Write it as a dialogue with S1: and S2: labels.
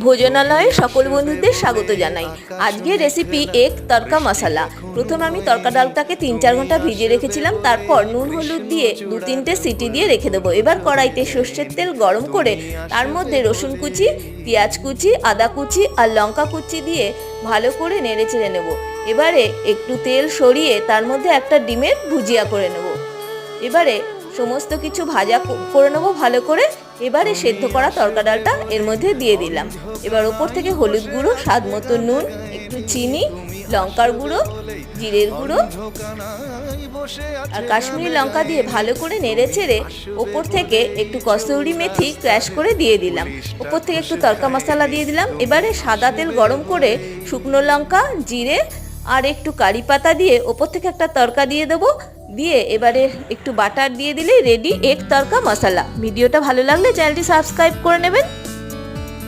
S1: ভোজনালয়ে সকল বন্ধুদের স্বাগত জানাই। আজকের রেসিপি এগ তড়কা মশলা। প্রথমে আমি তড়কা ডালটাকে 3-4 ঘন্টা ভিজিয়ে রেখেছিলাম। তারপর নুন হলুদ দিয়ে 2-3টে সিটি দিয়ে রেখে দেবো। এবার কড়াইতে সর্ষের তেল গরম করে তার মধ্যে রসুন কুচি, পেঁয়াজ কুচি, আদা কুচি আর লঙ্কা কুচি দিয়ে ভালো করে নেড়ে চেড়ে নেব। এবারে একটু তেল সরিয়ে তার মধ্যে একটা ডিমের ভুজিয়া করে নেব। এবারে সমস্ত কিছু ভাজা করে নেবো ভালো করে। এবারে সেদ্ধ করা তড়কা ডালটা এর মধ্যে দিয়ে দিলাম। এবার ওপর থেকে হলুদ গুঁড়ো, স্বাদ মতো নুন, একটু চিনি, লঙ্কার গুঁড়ো, জিরের গুঁড়ো আর কাশ্মীরি লঙ্কা দিয়ে ভালো করে নেড়ে চেড়ে ওপর থেকে একটু কসুরি মেথি ক্র্যাশ করে দিয়ে দিলাম। ওপর থেকে একটু তড়কা মশলা দিয়ে দিলাম। এবারে সাদা তেল গরম করে শুকনো লঙ্কা, জিরে আর একটু কারি পাতা দিয়ে ওপর থেকে একটা তড়কা দিয়ে দেবো। দিয়ে এবারে একটু বাটার দিয়ে দিলেই রেডি এগ তড়কা মশলা। ভিডিওটা ভালো লাগলে চ্যানেলটি সাবস্ক্রাইব করে নেবেন।